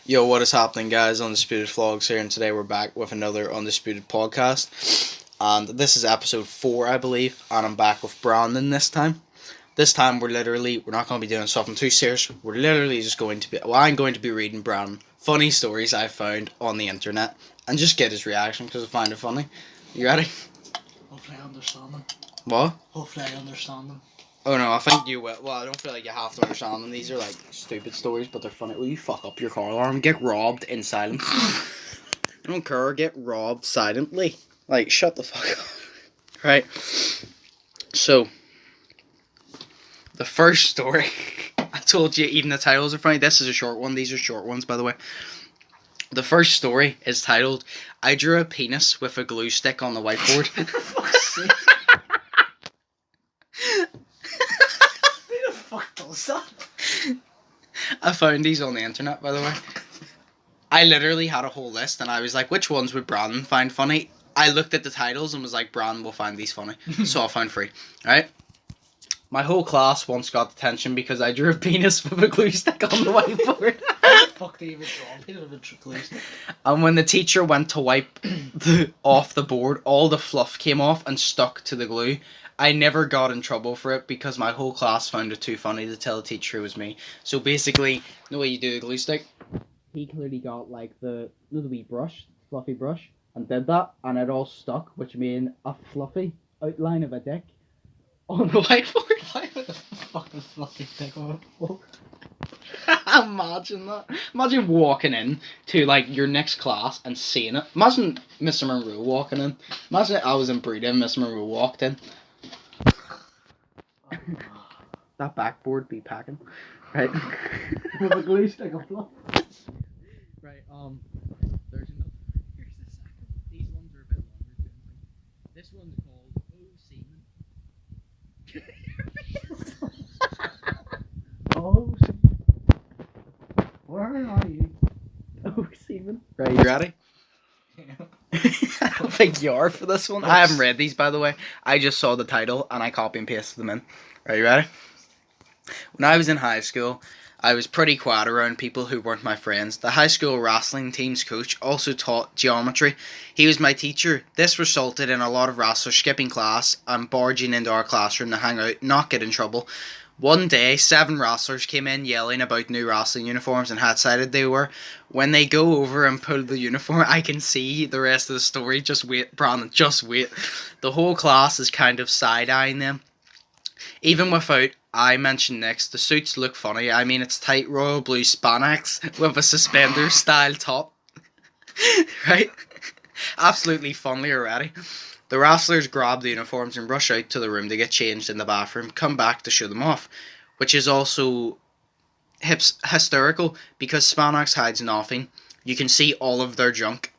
Yo, what is happening, guys? Undisputed Vlogs here, and today we're back with another Undisputed podcast. And this is episode 4, I believe, and I'm back with Brandon this time. This time we're not going to be doing something too serious. We're literally just going to be, I'm going to be reading Brandon funny stories I found on the internet and just get his reaction because I find it funny. You ready? Hopefully I understand them. What? Hopefully I understand them. Oh no, I think you will. Well, I don't feel like you have to understand them. These are like stupid stories, but they're funny. Will you fuck up your car alarm? Get robbed in silence. I don't care. Get robbed silently. Like, shut the fuck up. Right. So, the first story. I told you even the titles are funny. This is a short one. These are short ones, by the way. The first story is titled, "I drew a penis with a glue stick on the whiteboard." I found these on the internet, by the way. I literally had a whole list and I was like, which ones would Brandon find funny? I looked at the titles and was like, Brandon will find these funny. So I found 3. Right? My whole class once got detention because I drew a penis with a glue stick on the whiteboard. Fuck, they even drawn it with a glue stick. And when the teacher went to wipe off the board, all the fluff came off and stuck to the glue. I never got in trouble for it because my whole class found it too funny to tell the teacher it was me. So basically, the way you do the glue stick, he clearly got like the wee brush, fluffy brush, and did that, and it all stuck, which made a fluffy outline of a dick on the whiteboard. Why would the fucking fluffy dick on a book? Imagine that. Imagine walking in to like your next class and seeing it. Imagine Mr. Monroe walking in. Imagine I was in breeding and Mr. Monroe walked in. That backboard be packing. Right. With a glue stick on fluff. Right, there's another. Here's the second. These ones are a bit longer too. This one's called Oh Seaman. Oh, where are you? Oh Seaman. Right, you ready? Yeah. I don't think you are for this one. I haven't read these, by the way. I just saw the title and I copy and pasted them in. Right, you ready? When I was in high school, I was pretty quiet around people who weren't my friends. The high school wrestling team's coach also taught geometry. He was my teacher. This resulted in a lot of wrestlers skipping class and barging into our classroom to hang out, not get in trouble. One day, 7 wrestlers came in yelling about new wrestling uniforms and how excited they were. When they go over and pull the uniform, I can see the rest of the story. Just wait, Brandon, just wait. The whole class is kind of side-eyeing them. Even without I mentioned next, the suits look funny. I mean, it's tight royal blue spandex with a suspender style top. Right? Absolutely funny already. The wrestlers grab the uniforms and rush out to the room to get changed in the bathroom, come back to show them off, which is also hysterical because spandex hides nothing. You can see all of their junk.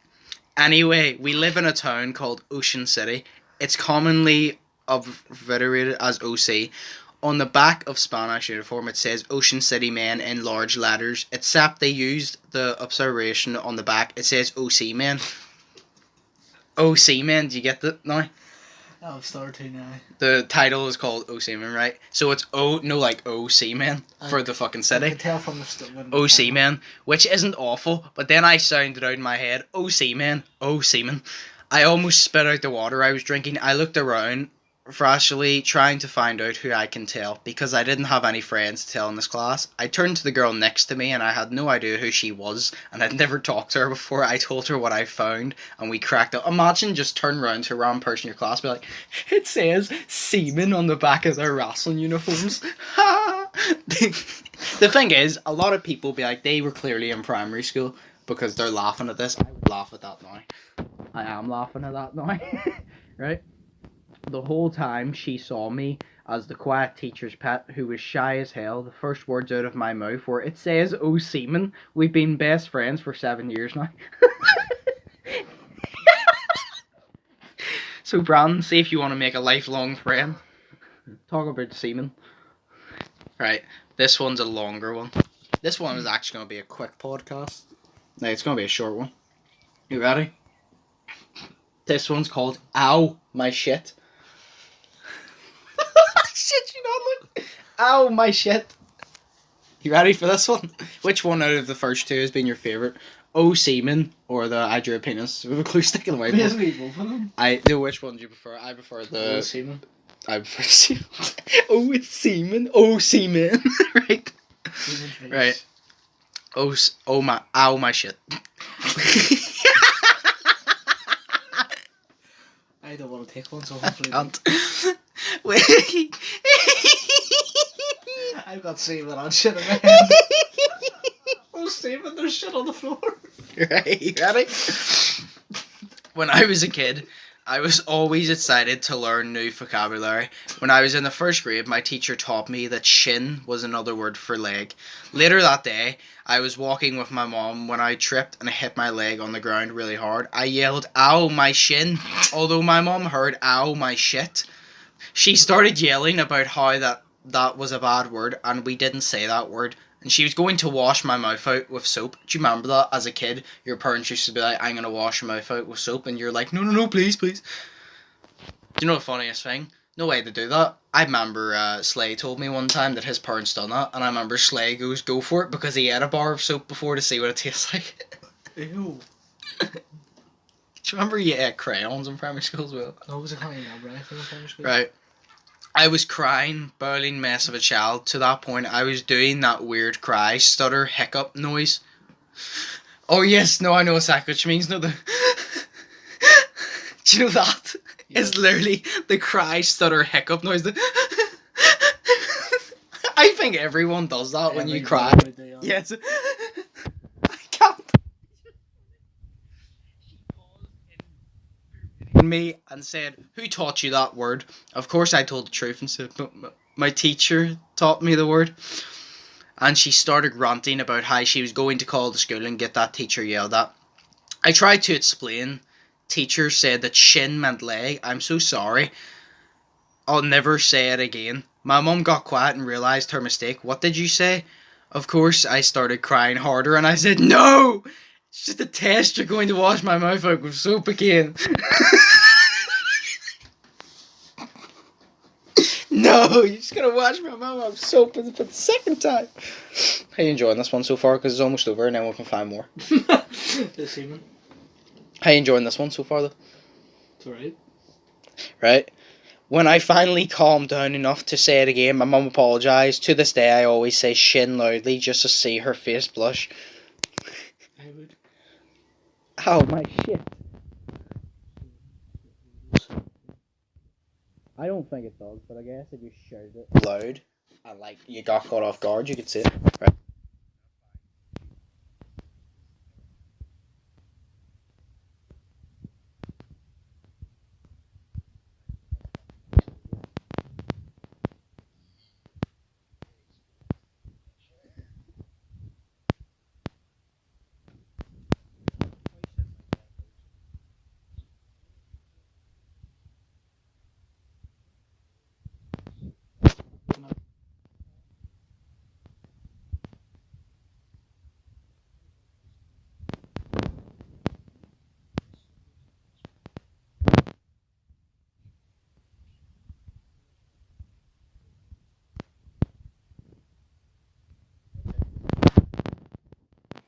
Anyway, we live in a town called Ocean City. It's commonly abbreviated as OC. On the back of Spanish uniform it says Ocean City Men in large letters, except they used the observation on the back. It says OC Men. OC Men, do you get that now? I'll start to now. The title is called OC Men, right? So it's OC Men for the fucking city. I can tell from the OC Men, which isn't awful, but then I sounded out in my head, OC Men, OC Men. I almost spit out the water I was drinking. I looked around, freshly trying to find out who I can tell because I didn't have any friends to tell in this class. I turned to the girl next to me and I had no idea who she was and I'd never talked to her before. I told her what I found and we cracked up. Imagine just turn around to a random person in your class and be like, it says semen on the back of their wrestling uniforms. The thing is, a lot of people be like, they were clearly in primary school because they're laughing at this. I would laugh at that now. I am laughing at that now. Right? The whole time she saw me as the quiet teacher's pet who was shy as hell. The first words out of my mouth were, it says, oh seaman, we've been best friends for 7 years now. So Brandon, see if you want to make a lifelong friend. Talk about seaman. Right, this one's a longer one. This one is actually going to be a quick podcast. No, it's going to be a short one. You ready? This one's called Ow, My Shit. Shit, you not look. Ow, my shit. You ready for this one? Which one out of the first two has been your favourite? Oh semen or the I drew a penis with a glue stick in the whiteboard? Basically both of them. I do. Which one do you prefer? I prefer the. Oh, semen. I prefer semen. Oh, it's semen. Oh, semen. Right. Semen face. Right. Oh my. Ow my shit. I don't want to take one, so hopefully. Can't. Wait. I've got semen on shit in my head. Oh, semen, there's shit on the floor. Right, you ready? When I was a kid, I was always excited to learn new vocabulary. When I was in the first grade, my teacher taught me that shin was another word for leg. Later that day, I was walking with my mom when I tripped and I hit my leg on the ground really hard. I yelled, "Ow, my shin," although my mom heard, "Ow, my shit." She started yelling about how that was a bad word and we didn't say that word. And she was going to wash my mouth out with soap. Do you remember that as a kid? Your parents used to be like, "I'm going to wash your mouth out with soap." And you're like, no, please. Do you know the funniest thing? No way to do that. I remember Slay told me one time that his parents done that. And I remember Slay goes, "Go for it," because he ate a bar of soap before to see what it tastes like. Ew. Do you remember you ate crayons in primary school as well? No, it was a kind of right thing in primary school. Right. I was crying, bawling mess of a child. To that point, I was doing that weird cry, stutter, hiccup noise. Oh yes, no, I know exactly what she means. No, the... Do you know that? Yeah. It's literally the cry, stutter, hiccup noise. I think everyone does that when you cry. Yes. I can't. Me and said, "Who taught you that word?" Of course I told the truth and said, My teacher taught me the word." And she started ranting about how she was going to call the school and get that teacher yelled at. I tried to explain. Teacher said that shin meant leg. "I'm so sorry. I'll never say it again." My mum got quiet and realised her mistake. "What did you say?" Of course I started crying harder and I said, "No! It's just a test. You're going to wash my mouth out with soap again." No, you're just gonna wash my mouth out with soap for the second time. How you enjoying this one so far? Because it's almost over and then we can find more. The semen. How you enjoying this one so far though? It's alright. Right? When I finally calmed down enough to say it again, my mum apologised. To this day I always say shin loudly just to see her face blush. I would. Oh my shit. I don't think it does, but I guess if you shout it loud and like you got caught off guard, you could see it. Right.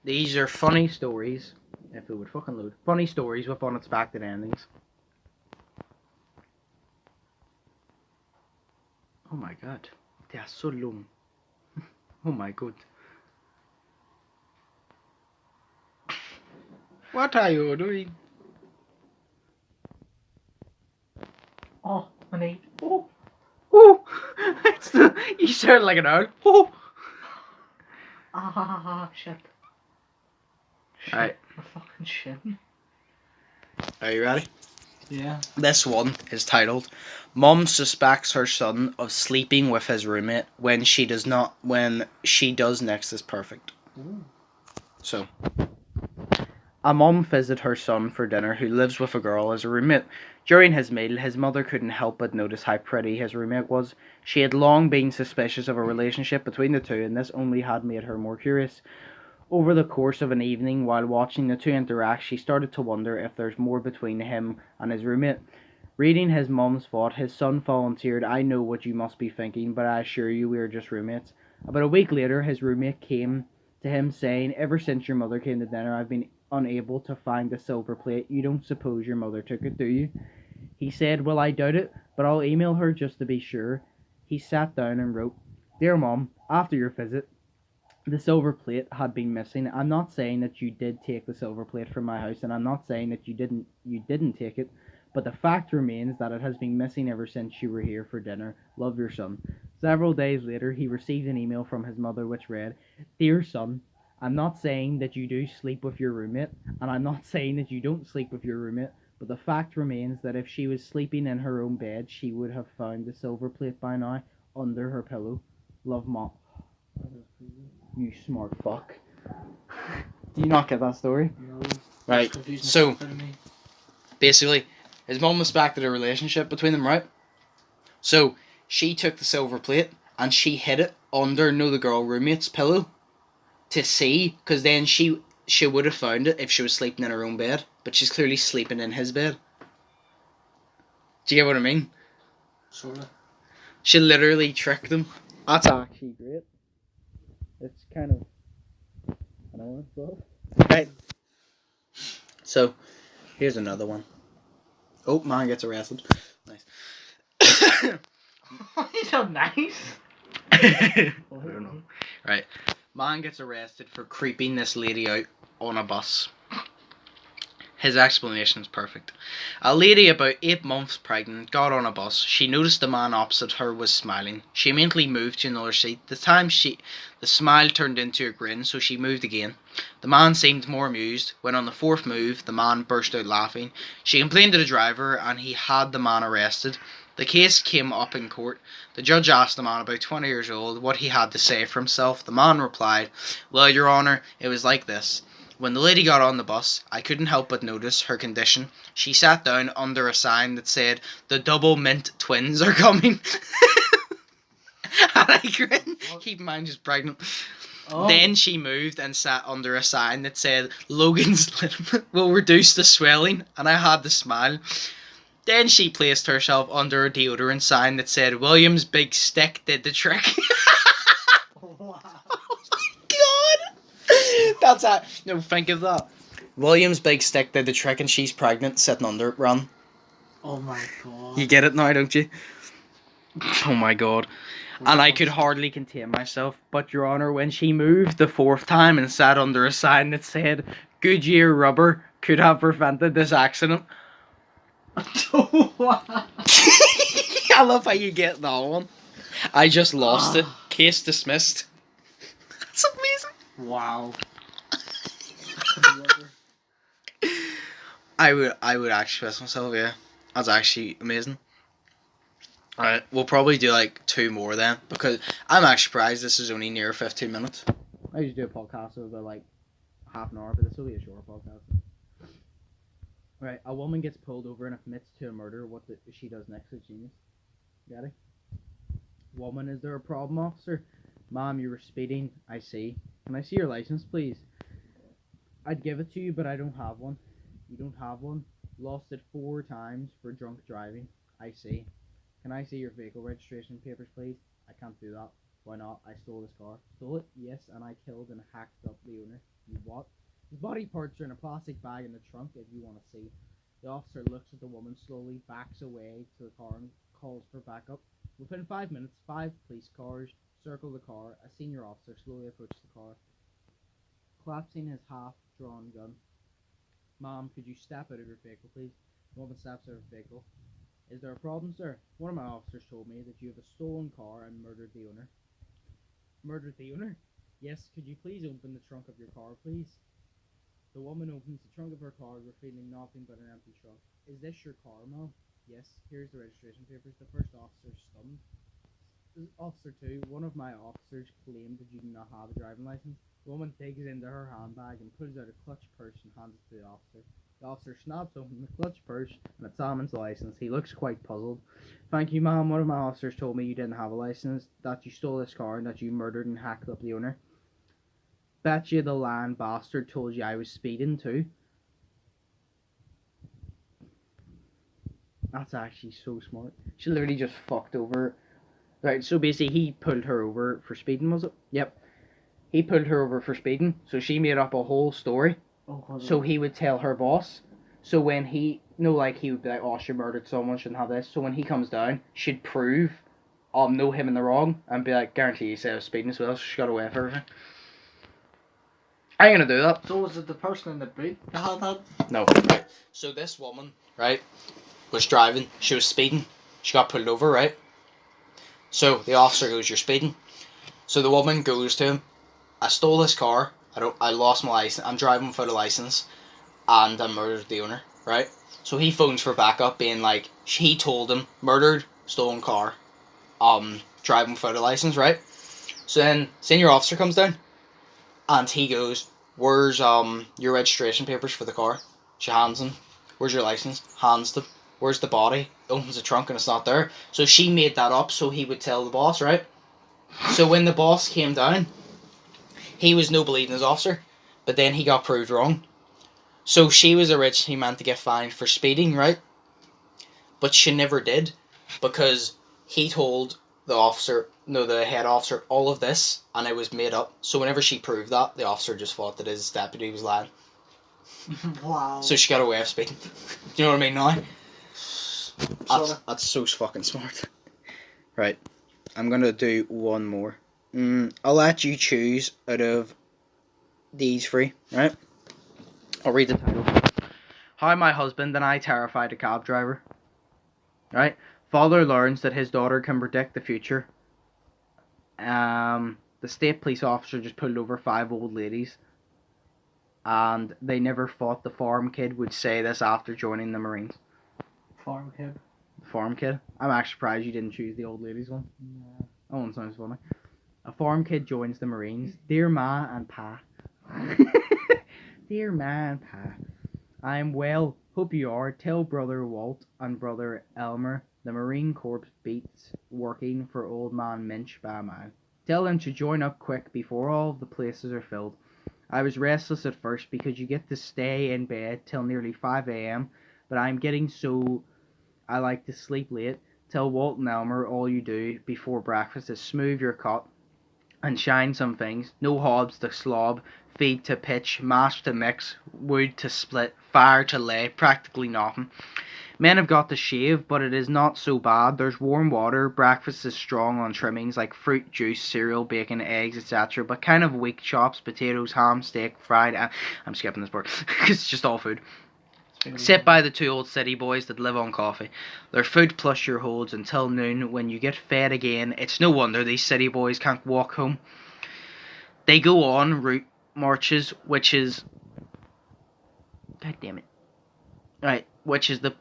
These are funny stories, if it would fucking load. Funny stories with unexpected endings. Oh my god, they are so long. Oh my god. What are you doing? Oh, honey. Oh. Oh! You sound like an owl. Oh! Ah, shit. Alright. A fucking shit. Are you ready? Yeah. This one is titled, "Mom suspects her son of sleeping with his roommate when she does next is perfect." Ooh. So, a mom visited her son for dinner who lives with a girl as a roommate. During his meal, his mother couldn't help but notice how pretty his roommate was. She had long been suspicious of a relationship between the two, and this only had made her more curious. Over the course of an evening, while watching the two interact, she started to wonder if there's more between him and his roommate. Reading his mum's thought, his son volunteered, "I know what you must be thinking, but I assure you we are just roommates." About a week later, his roommate came to him saying, "Ever since your mother came to dinner, I've been unable to find the silver plate. You don't suppose your mother took it, do you?" He said, "Well, I doubt it, but I'll email her just to be sure." He sat down and wrote, "Dear Mom, after your visit, the silver plate had been missing. I'm not saying that you did take the silver plate from my house, and I'm not saying that you didn't take it, but the fact remains that it has been missing ever since you were here for dinner. Love, your son." Several days later, he received an email from his mother which read, "Dear son, I'm not saying that you do sleep with your roommate, and I'm not saying that you don't sleep with your roommate, but the fact remains that if she was sleeping in her own bed, she would have found the silver plate by now under her pillow. Love, Mom." You smart fuck. Do you not get that story? No. Right. So, basically, his mum suspected a relationship between them, right? So, she took the silver plate and she hid it under the girl roommate's pillow to see, because then she would have found it if she was sleeping in her own bed, but she's clearly sleeping in his bed. Do you get what I mean? Sort of. She literally tricked him. That's actually great. It's kind of, I don't know, well. Right. So, here's another one. Oh, man gets arrested. Nice. He's so nice. I don't know. Right. Man gets arrested for creeping this lady out on a bus. His explanation is perfect. A lady about 8 months pregnant got on a bus. She noticed the man opposite her was smiling. She immediately moved to another seat. The smile turned into a grin, so she moved again. The man seemed more amused. When on the 4th move, the man burst out laughing. She complained to the driver, and he had the man arrested. The case came up in court. The judge asked the man, about 20 years old, what he had to say for himself. The man replied, "Well, Your Honour, it was like this. When the lady got on the bus, I couldn't help but notice her condition. She sat down under a sign that said, 'The double mint twins are coming.'" And I grinned. Keep in mind she's pregnant. Oh. Then she moved and sat under a sign that said, "Logan's lint will reduce the swelling," and I had to smile. Then she placed herself under a deodorant sign that said, "William's big stick did the trick." Wow. Oh my god! That's that. No, think of that. William's big stick did the trick and she's pregnant, sitting under it, run. Oh my god. You get it now, don't you? Oh my god. And I could hardly contain myself. But, Your Honour, when she moved the 4th time and sat under a sign that said, "Goodyear rubber could have prevented this accident." I love how you get that one. I just lost it. Case dismissed. That's amazing. Wow. I would actually piss myself, yeah. That's actually amazing. Alright, we'll probably do like 2 more then, because I'm actually surprised this is only near 15 minutes. I usually do a podcast of about like half an hour, but this will be a short podcast. Right, a woman gets pulled over and admits to a murder. What she does next is genius. Got it? Woman, is there a problem, officer? Ma'am, you were speeding. I see. Can I see your license, please? I'd give it to you, but I don't have one. You don't have one? Lost it 4 times for drunk driving. I see. Can I see your vehicle registration papers, please? I can't do that. Why not? I stole this car. Stole it? Yes, and I killed and hacked up the owner. You what? His body parts are in a plastic bag in the trunk if you want to see. The officer looks at the woman slowly, backs away to the car and calls for backup. Within 5 minutes, 5 police cars circle the car. A senior officer slowly approaches the car, collapsing his half-drawn gun. Ma'am, could you step out of your vehicle, please? The woman steps out of the vehicle. Is there a problem, sir? One of my officers told me that you have a stolen car and murdered the owner. Murdered the owner? Yes, could you please open the trunk of your car, please? The woman opens the trunk of her car, revealing nothing but an empty trunk. Is this your car, ma'am? Yes, here's the registration papers. The first officer stunned. Officer 2, one of my officers claimed that you do not have a driving license. The woman digs into her handbag and pulls out a clutch purse and hands it to the officer. The officer snaps open the clutch purse and examines the license. He looks quite puzzled. Thank you, ma'am. One of my officers told me you didn't have a license, that you stole this car, and that you murdered and hacked up the owner. Bet you the lying bastard told you I was speeding too. That's actually so smart. She literally just fucked over Right, so basically he pulled her over for speeding, was it? Yep. He pulled her over for speeding, so she made up a whole story. So he would tell her boss. So when he, no, like, he would be like, oh, she murdered someone, shouldn't have this. So when he comes down, she'd prove, know him in the wrong, and be like, guarantee you said I was speeding as well, so she got away with everything. I ain't gonna do that. So was it the person in the boot that had that? No. Right. So this woman, right, was driving, she was speeding, she got pulled over, right? So the officer goes, you're speeding. So the woman goes to him, I stole this car, I lost my license, I'm driving without a license, and I murdered the owner, right? So he phones for backup, being like, he told him, murdered, stolen car, driving without a license, right? So then, senior officer comes down, and he goes, where's, your registration papers for the car? She hands him. Where's your license? Hands them. Where's the body? Opens the trunk and it's not there. So she made that up so he would tell the boss, right? So when the boss came down, he was no believing his officer, but then he got proved wrong. So she was originally meant to get fined for speeding, right? But she never did, because he told the head officer, all of this, and it was made up. So whenever she proved that, the officer just thought that his deputy was lying. Wow. So she got away with speeding. Do you know what I mean now? That's so fucking smart. Right. I'm gonna do one more. I'll let you choose out of these three, right? I'll read the title. How my husband and I terrified a cab driver. Right? Father learns that his daughter can predict the future. The state police officer just pulled over 5 old ladies. And they never thought the farm kid would say this after joining the Marines. Farm kid. Farm kid? I'm actually surprised you didn't choose the old ladies one. Yeah. That one sounds funny. A farm kid joins the Marines. Dear Ma and Pa. Dear Ma and Pa. I am well. Hope you are. Tell brother Walt and brother Elmer the Marine Corps beats working for old man Minch by a mile. Tell them to join up quick before all the places are filled. I was restless at first because you get to stay in bed till nearly 5 a.m. But I'm getting so I like to sleep late. Tell Walt and Elmer all you do before breakfast is smooth your cot and shine some things. No hobs to slob, feed to pitch, mash to mix, wood to split, fire to lay, practically nothing. Men have got to shave, but it is not so bad. There's warm water, breakfast is strong on trimmings like fruit, juice, cereal, bacon, eggs, etc. But kind of weak chops, potatoes, ham, steak, fried. I'm skipping this part because it's just all food. Sit by the 2 old city boys that live on coffee. Their food plus your holds until noon. When you get fed again, it's no wonder these city boys can't walk home. They go on route marches, which is... God damn it. Right, which is the...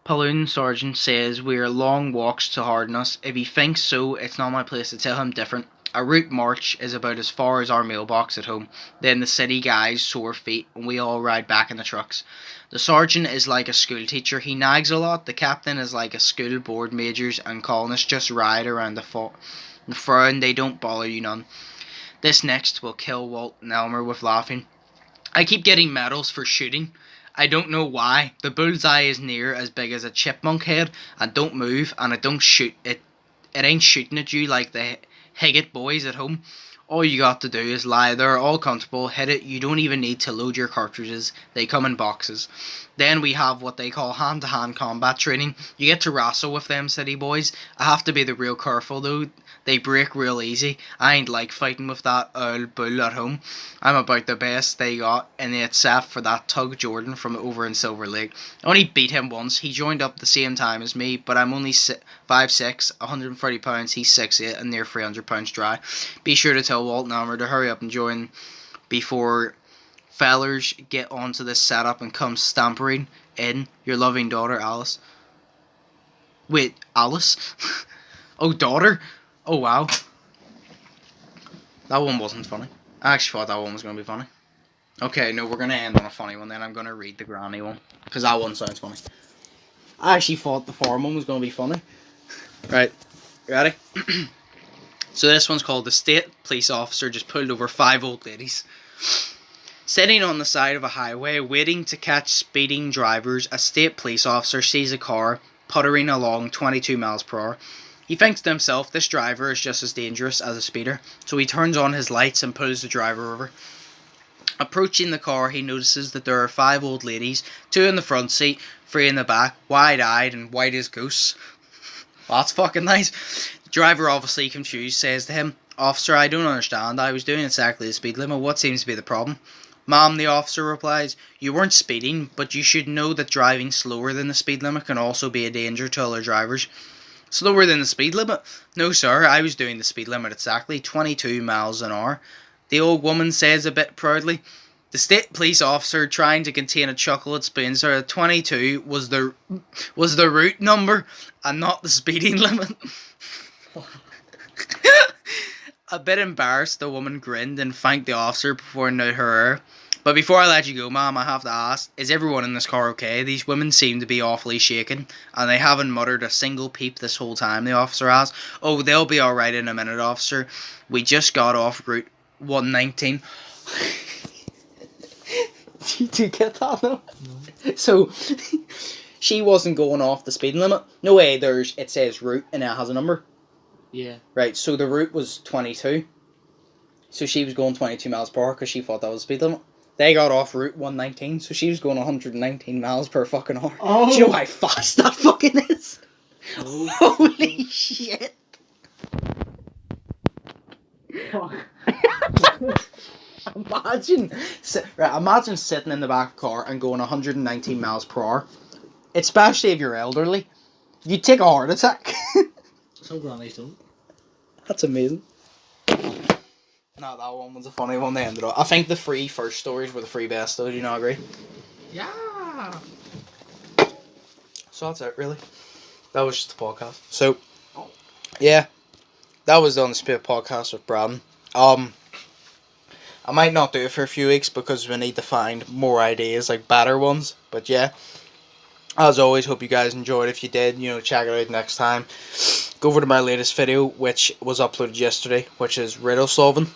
Platoon sergeant says we're long walks to harden us. If he thinks so, it's not my place to tell him different. A route march is about as far as our mailbox at home. Then the city guys sore feet and we all ride back in the trucks. The sergeant is like a school teacher. He nags a lot. The captain is like a school board. Majors and colonists just ride around the frown. They don't bother you none. This next will kill Walt and Elmer with laughing. I keep getting medals for shooting. I don't know why. The bullseye is near as big as a chipmunk head and don't move and it don't shoot. It ain't shooting at you like the Higgett boys at home. All you got to do is lie there all comfortable, hit it. You don't even need to load your cartridges. They come in boxes. Then we have what they call hand-to-hand combat training. You get to wrestle with them city boys. I have to be the real careful though. They break real easy. I ain't like fighting with that old bull at home. I'm about the best they got, and except for that Tug Jordan from over in Silver Lake. I only beat him once. He joined up the same time as me, but I'm only 5'6", 130 pounds. He's 6'8", and near 300 pounds dry. Be sure to tell Walt and Elmer to hurry up and join before fellers get onto this setup and come stampering in. Your loving daughter, Alice. Wait, Alice? Oh, daughter? Oh, wow. That one wasn't funny. I actually thought that one was going to be funny. Okay, no, we're going to end on a funny one, then I'm going to read the granny one. Because that one sounds funny. I actually thought the farm one was going to be funny. Right, ready? So this one's called The State Police Officer Just Pulled Over 5 Old Ladies. Sitting on the side of a highway, waiting to catch speeding drivers, a state police officer sees a car puttering along 22 miles per hour. He thinks to himself, this driver is just as dangerous as a speeder, so he turns on his lights and pulls the driver over. Approaching the car, he notices that there are 5 old ladies, 2 in the front seat, 3 in the back, wide-eyed and white as ghosts. Well, that's fucking nice. The driver, obviously confused, says to him, "Officer, I don't understand. I was doing exactly the speed limit. What seems to be the problem?" "Ma'am," the officer replies, "you weren't speeding, but you should know that driving slower than the speed limit can also be a danger to other drivers." "Slower than the speed limit?" "No, sir, I was doing the speed limit exactly, 22 miles an hour. The old woman says a bit proudly. The state police officer, trying to contain a chuckle, explains her that 22 was the route number and not the speeding limit. A bit embarrassed, the woman grinned and thanked the officer before pointing out her error. "But before I let you go, ma'am, I have to ask, is everyone in this car okay? These women seem to be awfully shaken, and they haven't muttered a single peep this whole time," the officer asked. "Oh, they'll be alright in a minute, officer. We just got off Route 119. Did you get that, though? No. So, she wasn't going off the speed limit. No way, it says route and it has a number. Yeah. Right, so the route was 22. So she was going 22 miles per hour because she thought that was the speed limit. They got off Route 119, so she was going 119 miles per fucking hour. Oh. Do you know how fast that fucking is? Oh. Holy shit. Fuck. Imagine sitting in the back of the car and going 119 miles per hour. Especially if you're elderly. You'd take a heart attack. So grannies don't. That's amazing. No, that one was a funny one. They ended up. I think the 3 first stories were the 3 best, though. Do you not agree? Yeah. So that's it, really. That was just the podcast. So, yeah, that was the Undisputed podcast with Braden. I might not do it for a few weeks because we need to find more ideas, like better ones. But yeah, as always, hope you guys enjoyed. If you did, check it out next time. Go over to my latest video, which was uploaded yesterday, which is riddle solving.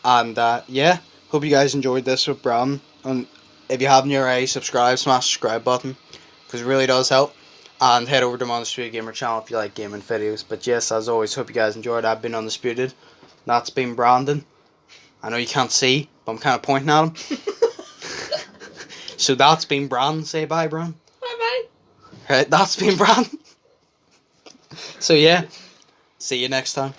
And yeah, hope you guys enjoyed this with Braden. And if you haven't already, subscribe, smash the subscribe button, because it really does help. And head over to my Undisputed Gamer channel if you like gaming videos. But yes, as always, hope you guys enjoyed. I've been Undisputed. That's been Brandon. I know you can't see, but I'm kind of pointing at him. So that's been Brandon. Say bye, Brandon. Bye-bye. Right, that's been Brandon. So yeah, see you next time.